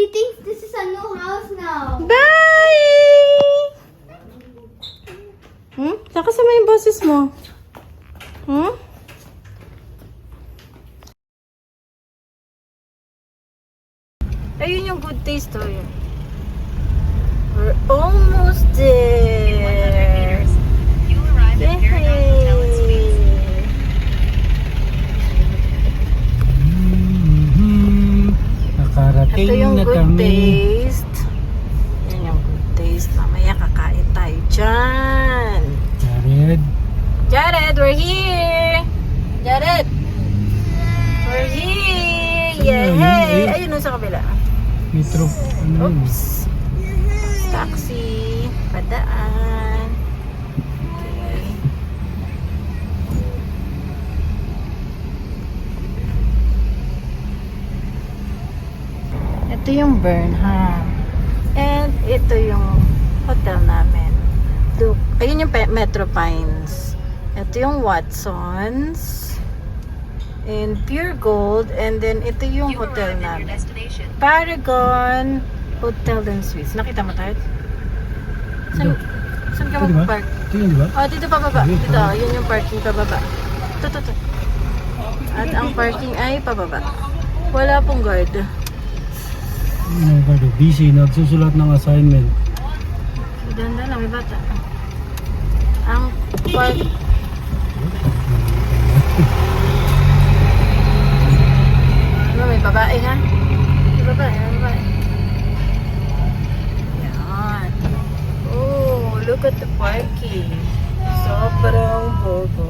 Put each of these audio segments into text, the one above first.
He thinks this is a new house now. Bye! Saka sama yung boses mo. Ayun yung good taste to yun. We're almost there. You arrive at Paragon Hotel and Suites. Nakarating Ito yung na good kami. taste. Yan yung good taste. Mamaya kakain tayo dyan. Jared, Jared, we're here! Jared! We're here! Yay! Ayun nun sa kabila. metro. Ano yun? Oops! Taxi. Padaan. Okay. Ito yung Burnham. And ito yung hotel namin. Look, ayun yung Metro Pines. Ito yung Watsons. And Pure Gold. And then ito yung You hotel arrive at your namin. destination. Paragon Hotel and Suites. Nakita mo tayo? Saan, saan ka Ito, diba? mag-park? Ito yun, di ba? Oh, dito pababa. Dito. Dito, yun yung parking pababa. Ito. At ang parking ay pababa. Wala pong guard. Ano ba ito? Busy, nagsusulat ng assignment. Ganda lang, may bata. Ang park... Ano, may babae nga? May babae. Yan. Oh, look at the parking. Sobrang bobo.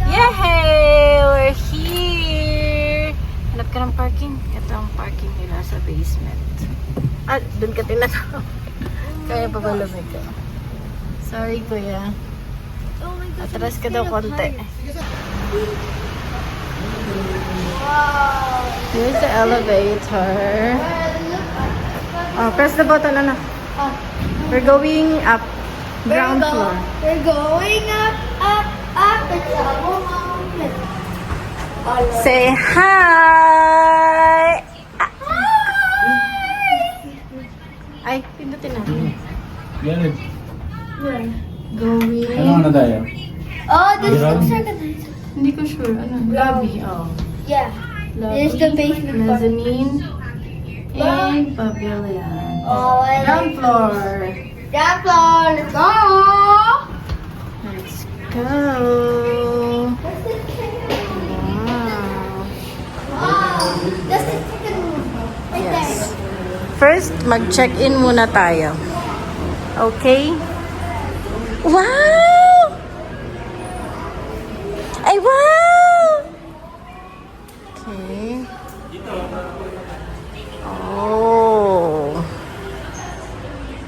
Yay! We're here! Hanap ka ng parking? Ito ang parking nila sa basement. Ah, dun ka tinatawag. Kaya pa ba lumig ka? Sorry, kuya. Oh my God. Atras ka daw konti. Wow. Here's the elevator. Oh, press the button, anak. Oh, We're going up. Ground floor. We're going up. It's a mountain. Say hi! Ay, pindutin natin. Jared, Going. ano tayo? Oh, this Grab? looks organized. Hindi ko sure. Ano? Lobby. Oh. Yeah. This is the basement part. Mezzanine. And pavilion. Oh, I Ground like floor. ground floor. Let's go. Let's go. What's the chicken? Wow. Oh, that's the chicken room. Right Yes. First, mag-check-in muna tayo. Okay? Wow! Ay, wow! Okay. Oh.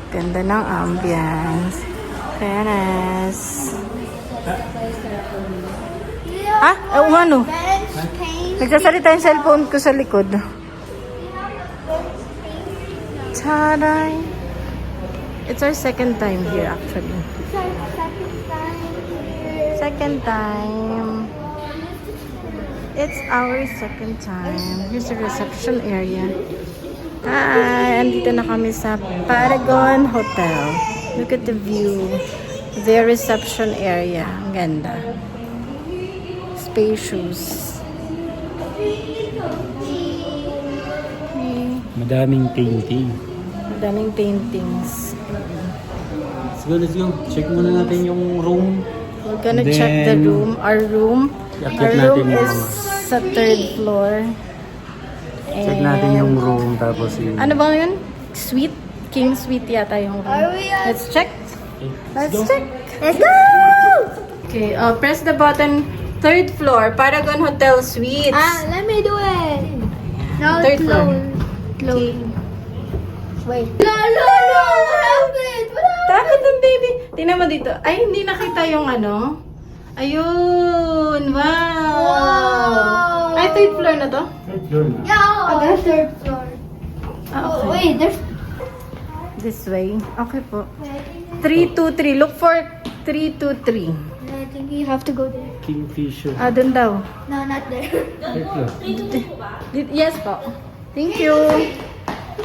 Ganda ng ambience. Fairness. there. Ah, ano? Bench, paint. Nagsasalita yung cellphone ko sa likod. Taray! It's our second time here actually. It's our second time here. Second time. It's our second time. Here's the reception area. Hi! Andito na kami sa Paragon Hotel. Look at the view. Their reception area. Ang ganda. Spacious. Okay. Madaming painting. Daming paintings. Let's go. Check muna natin yung room. We're gonna Then, check the room. Our room. Check Our natin room yung is sa third floor. Check natin yung room tapos yung... Ano ba yun? Suite? King Suite yata yung room. Are we at- Let's check. Let's go. check. Let's go! Okay, press the button. Third floor, Paragon Hotel Suites. Let me do it. No, Third it's floor. low. Wait. No, what happened? What happened? Takot ng baby. Tingnan mo dito. Ay, hindi nakita yung ano. Ayun. Wow. Wow. Ay, third floor na to? Yeah, the third floor. Ah, Oh, okay. wait, there's... This way. Okay po. 323. Look for 323. I think you have to go there. Kingfisher. Ah, dun daw. No, not there. Third floor. Yes po. Thank you.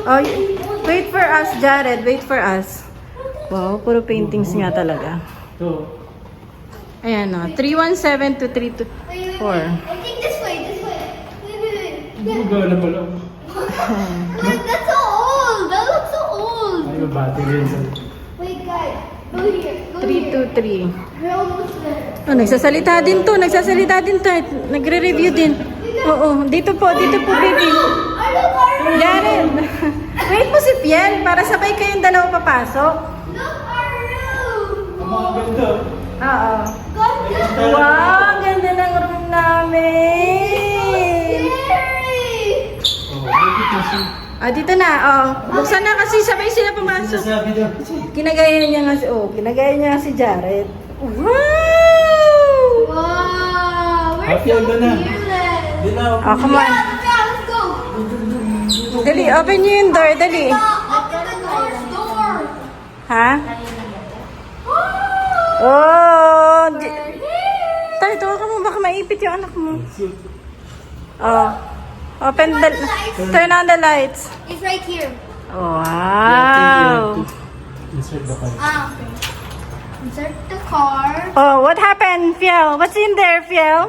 Oh, wait for us, Jared. Wait for us. Wow, puro paintings nga talaga. Ito. Ayan o, 317 to 324. I think this way, this way. Wait. Gumagana pala. Look, that's so old. That looks so old. Ay, may battery yan sa... Wait, guys. Go here. Go here. 323. We're almost there. Oh, nagsasalita din to. Nagsasalita din to. Nagre-review din. Oo, dito po, baby. Jared. Wait mo si Fiel para sabay kayong dalawa papasok. Look, our room. Ang mga ganda. Oo. God, this is Wow, ang ganda ng room namin. scary. Oh, bakit kasi? Dito na. Oh, buksan na kasi sabay sila pumasok. Sinasabi daw. Kinagaya niya nga si Jared. Wow! Wow. We're Happy so ang gana. fearless. Di na. Oh, come on. Let's go. Dali, open niyo yung door. Dali. Open the door. Ha? Oh. Oh! We're here. Tayo, tawa ka mo. Baka maipit yung anak mo. Oh. Open the... Turn on the lights. It's right here. Wow! Insert the car. Okay. Insert the car. Oh, what happened, Fiel? What's in there, Fiel?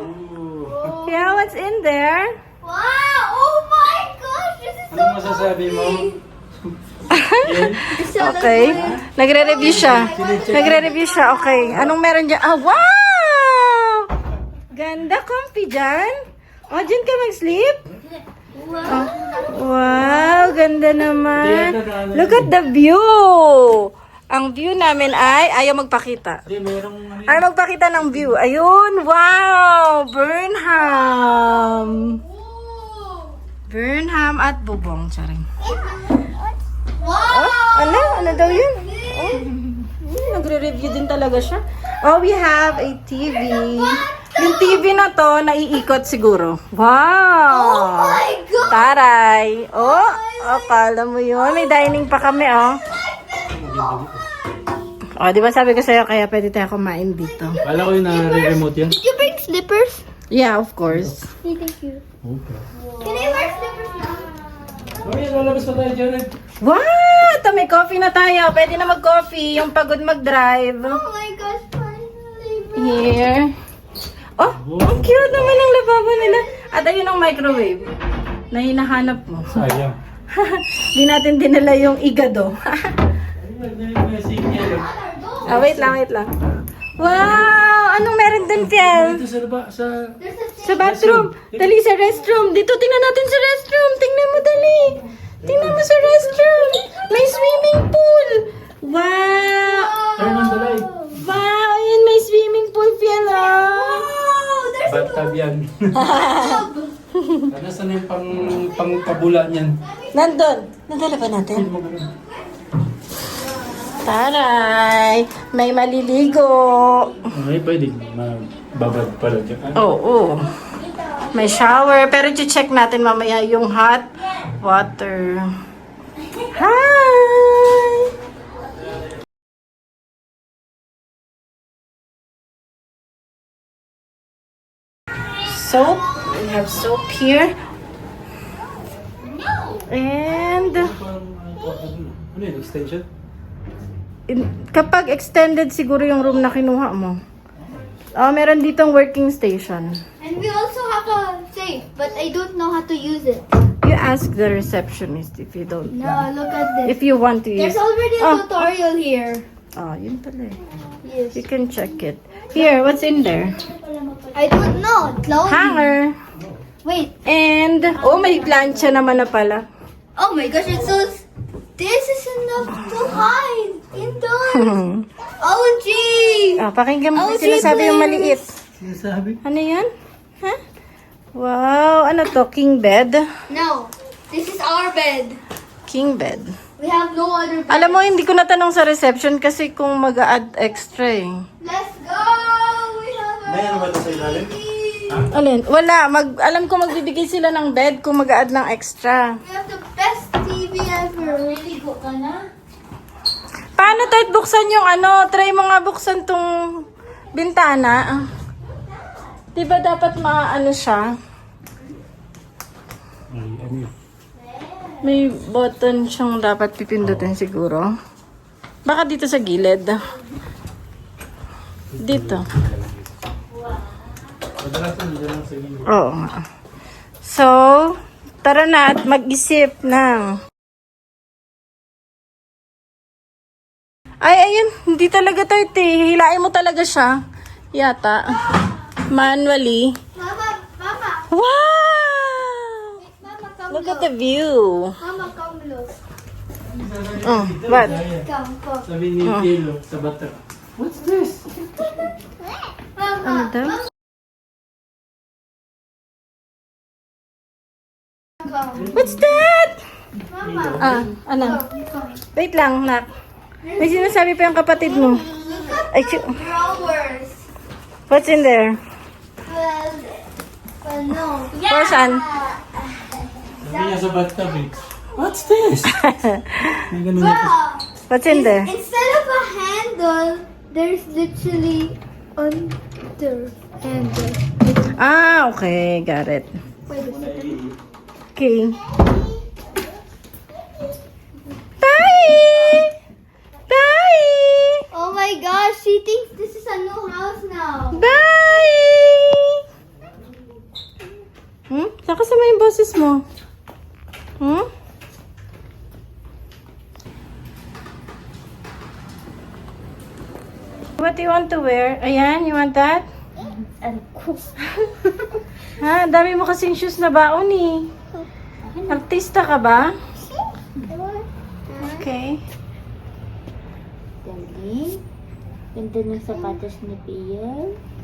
Fiel, what's in there? Wow! Oh my gosh! This is so Ano masasabi mo? Okay. Nagre-review siya. Okay. Anong meron dyan? Wow! Ganda, comfy dyan. Oh, dyan ka mag-sleep? Wow. Wow, ganda naman. Look at the view. Ang view namin ay, ayaw magpakita. Hindi, merong... Ayaw magpakita ng view. Ayun, wow! Burnham. Burnham at Bubong. Charing. Wow! Ano daw yun? Oh, nagre-review din talaga siya. Oh, we have a TV. Yung TV na to, naiikot siguro. Wow! Oh my God! Taray! Oh, akala mo yun. May dining pa kami, oh. Oh, di ba sabi ko sa'yo, kaya pwede tayo kumain dito. Kala ko yung nare-remote yan. Did you bring slippers? Yeah, of course. Hey, thank you. Okay. Can I wear slippers now? Okay, lalabas pa tayo dyan. What? May coffee na tayo. Pwede na mag-coffee. Yung pagod mag-drive. Oh my gosh, finally. Here. Oh, ang cute naman ng lababo nila. At ayun ang microwave na hinahanap mo. Sayang. Di natin dinala yung igado. May signal. Wait lang. Wow! Anong meron dun, Fiel? Dito sa laba, sa... Sa bathroom. Dali sa restroom. Dito, tingnan natin sa restroom. Tingnan mo, dali. Tingnan mo sa restroom. May swimming pool. Wow! Turn on the light. Wow! Ayun, may swimming pool, Fiel, oh. Oh, there's Bathtub yan. Nasaan na yung pangpabula niyan? Nandun. Nadala ba natin? Taray! May maliligo. Okay, pwede. Mababad pala dyan. Oo. May shower. Pero check natin mamaya yung hot water. Hi! Soap. We have soap here. And Ano yun? Extension? kapag extended siguro yung room na kinuha mo. Meron ditong working station. And we also have a safe, but I don't know how to use it. You ask the receptionist if you don't know. Now look at this. If you want to use. There's already a tutorial here. Yun pala eh. Yes. You can check it. Here, what's in there? I don't know. Close. Hanger. Wait. And, may plancha naman na pala. Oh my gosh, it's so. This is enough to hide indoors. OG. Pakinggan mo Oh, kung sinasabi yung maliit. Sinasabi? Ano yan? Ha? Wow, ano to? King bed? No, this is our bed. King bed. We have no other bed. Alam mo, hindi ko natanong sa reception kasi kung mag-a-add extra eh. Let's go. We have our May ano ba ito sa ilalim? Alin? Wala. Alam ko magbibigay sila ng bed kung mag-a-add ng extra. We have the best TV ever. Really go ka na? Paano tayo buksan yung try mo nga buksan tong bintana. Diba dapat maano siya? Ay, ano yun? May button siyang dapat pipindutin siguro. Baka dito sa gilid. Dito. Oo nga. So, tara na at mag-isip ng... Ay, ayun. Hindi talaga to ito. Hilain mo talaga siya. Yata. Manually. Mama, Mama, Wow! Mama, come Look look. at the view. Mama, come look. Oh, what? Come. Sabi ni Kilo sa bata. What's this? Mama, Ano daw? come. What's that? Mama, Ah, ano? come. Wait lang, nak. May sinasabi pa yung kapatid mo. Look at Ay, the drawers. what's in there? Well, no. For saan? Sabi niya sa bathtub eh. What's this? May ganun ito. Well, What's in there? instead of a handle, there's literally under handle. Ah, okay. Got it. Wait a second. Okay. Bye! Bye! Oh my gosh, she thinks this is a new house now. Bye! Hmm? Saan kasama yung boses mo? Hmm? What do you want to wear? Ayan, you want that? Ha, dami mo kasing shoes na baon eh. Artista ka ba? Okay. Galing. Ganda ng sapatos ni Pia.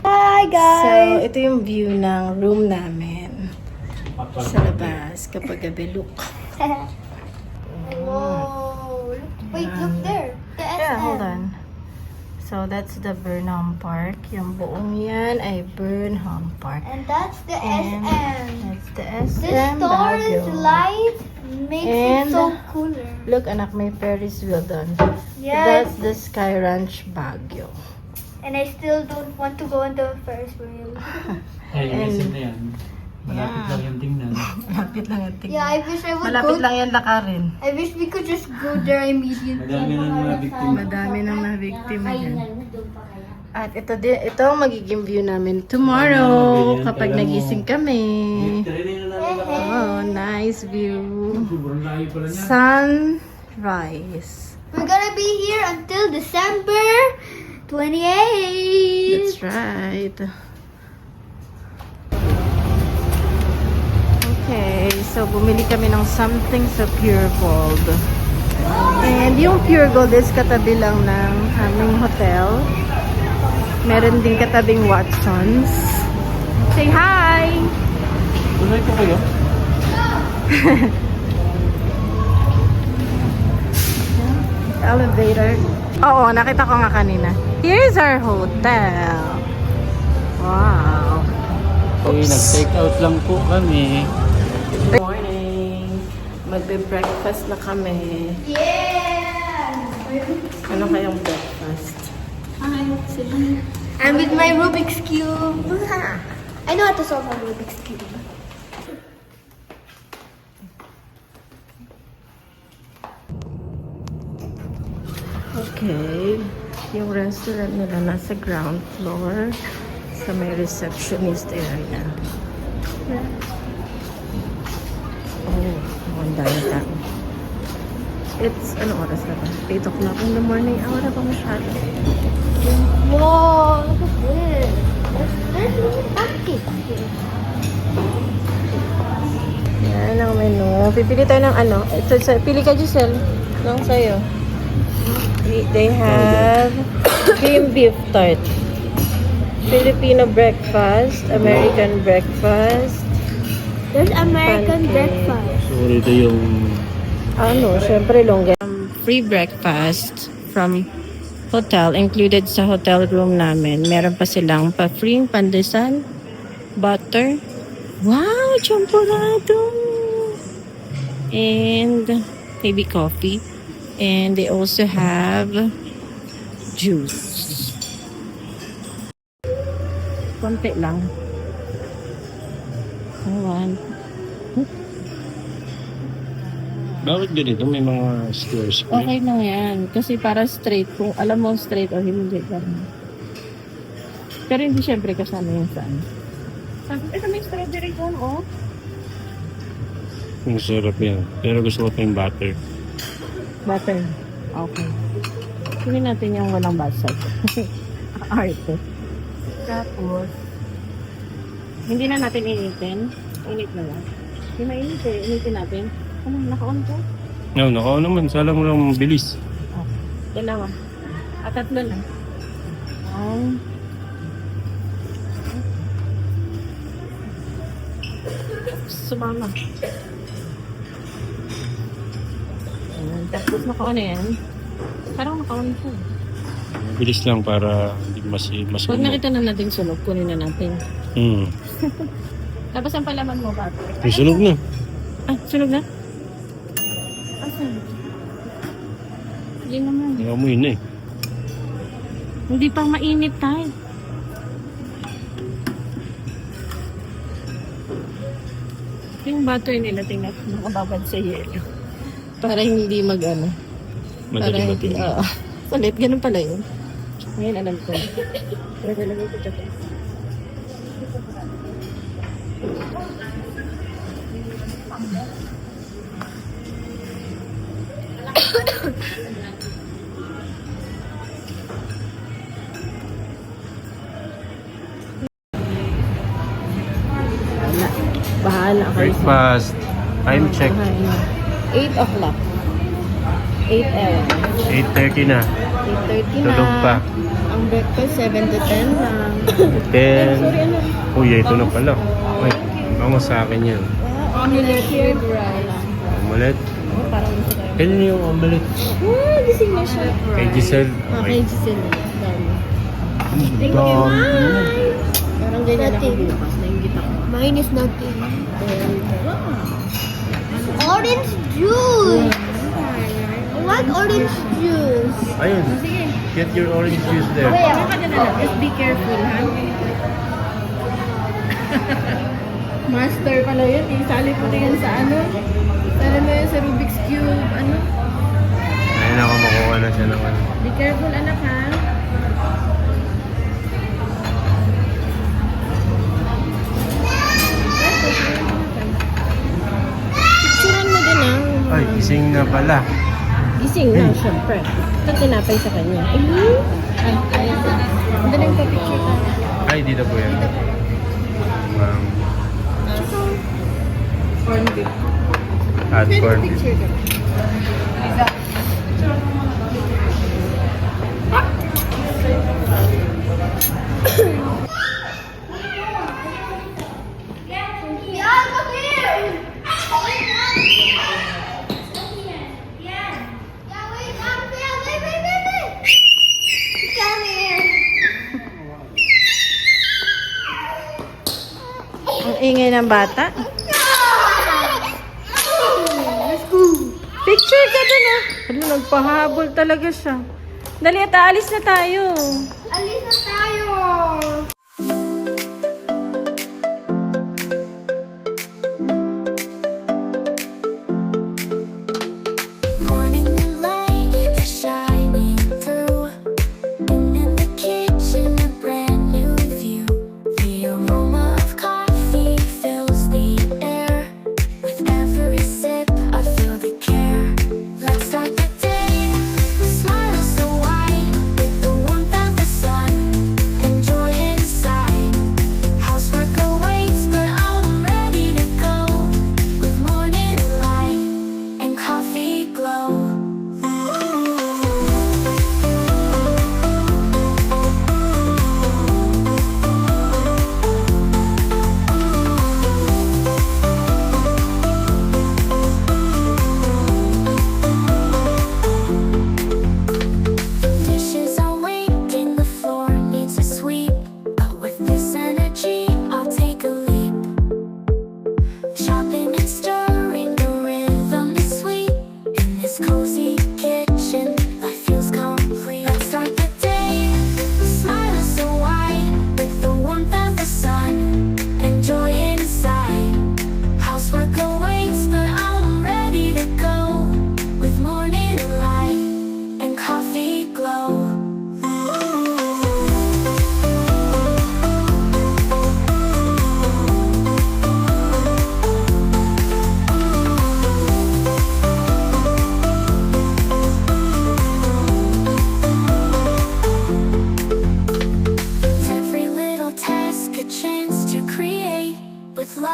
Hi So, ito yung view ng room namin. Sa labas, kapag gabi look. Whoa. Wait, look there. The SM. Yeah, hold on. So, that's the Burnham Park. Yung buong yan ay Burnham Park. And that's the And SM. that's the The SM store's Baguio. light makes And- it so cooler. Look, anak, may Ferris wheel doon. Yes. That's the Sky Ranch Baguio. And I still don't want to go on the Ferris wheel. Ay, lesson na yan. Malapit lang yung tingnan. Malapit lang yung tingnan. Yeah, I wish I would Malapit go. lang yan lakarin. I wish we could just go there immediately. Madami nang mga biktima. Madami nang mga biktima dyan. At ito ang magiging view namin tomorrow kapag nagising kami. Training na namin ako. Oh, nice view. Sobrang layo pala niya. Sunrise. We're gonna be here until December 28th. That's right. Okay, so bumili kami ng something sa Pure Gold. And yung Pure Gold is katabi lang ng aming hotel. Meron din katabing Watsons. Say hi! Tunay ko kayo? Elevator. Oo, nakita ko nga kanina. Here's our hotel. Wow. Okay, nag-take out lang po kami. Good morning. Magbe-breakfast na kami. Yeah! Ano kayong breakfast? And with my Rubik's Cube. I know how to solve a Rubik's Cube. Okay. Yung restaurant nila nasa ground floor sa may receptionist area. Oh, ang dami tao. It's, ano oras na ba? 8 o'clock in the morning. Ah, wala pa masyado. Whoa, look at this. There's little pancakes here. Yan ang menu. Pipili tayo ng ano. Ito, pili ka, Giselle. Lang sa'yo. They have cream beef tart. Filipino breakfast. American breakfast. There's American Pancake. breakfast. So, ito yung... Ano, syempre longga. Free breakfast from hotel, included sa hotel room namin. Meron pa silang pa-free pandesal, butter. Wow, champurado! And maybe coffee. And they also have juice. Konti lang. One. Bakit ganito? May mga squares pa. Okay na yan. Kasi para straight. Kung alam mo straight o hindi. Pero hindi syempre kasama yung saan. Ito may strawberry cone, oh. Ang sarap yan. Pero gusto ko pa yung butter. Butter. Okay. Kunin natin yung walang basag. Arte. Tapos, hindi na natin initin. Init na lang. Hindi mainit eh. Initin natin. Ano, naka-on ko? No, nakaw naman. Sala mo lang bilis. Dalawa. At tatlo na. Sumama. Ayan. Tapos naka-on na yan. Parang naka-on ko. Bilis lang para hindi mas Pag nakita na natin sunog, kunin na natin. Tapos ang palaman mo, bato. May sunog na. Ah, sunog na? Asan? Hindi naman. Nakamoy na eh. Hindi pa mainit tayo. Yung bato yun nila, tingnan ko nakababad sa yelo. Para hindi mag-ano. Madali matindi. Oo. Salit, ganun pala yun. Ngayon alam ko. Pero talaga ko ito. Bahala kayo sa... Breakfast. Time check. 8 o'clock. 8 hour. 8:30 na. 8:30 na. Tulog pa. Ang breakfast, 7 to 10 lang. 10. Sorry, ano? Uy, ito na pala. Ay, vamos sa akin yan. Omelette with rice. Omelette. Oh, parang gusto tayo. Kailan yung omelette? Ah, gising na siya. Kay Giselle. Kay Giselle. Dami. Thank Parang ganyan ako bukas. Nainggit ako. Mine is nothing. Orange juice. I want orange juice. Ayun. Get your orange juice there. Ano ka na lang? Just be careful, ha? Master pala yun. Isali ko na yan sa ano. Sana mo yun sa Rubik's Cube. Ano? Ayun ako, makuha na siya ng ano. Be careful, anak, ha? Picturean mo din, ah. Ay, gising na pala. Gising na, syempre. Ito tinapay sa kanya. Ay, ayan. Ang daling pa picture tayo. Ay, dito po yan. Corn beef. Add corn beef. Picture ka. Yeah, come here. Yeah, wait, come here. Wait. Come here. Ang ingay ng bata. Picture ka dun, ah. Ano, nagpahabol talaga siya. Dali, at aalis na tayo. Alis na tayo. Morning light is shining through, and in the kitchen a brand new view. The aroma of coffee fills the air. With every sip, I feel the care. Let's start the day. The smile is so wide, with the warmth of the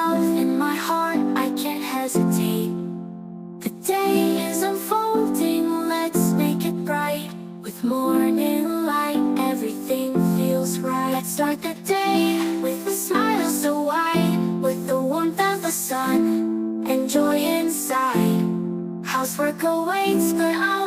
love in my heart, I can't hesitate. The day is unfolding, let's make it bright. With morning light, everything feels right. Let's start the day with a smile so wide, with the warmth of the sun and joy inside. Housework awaits, but I'll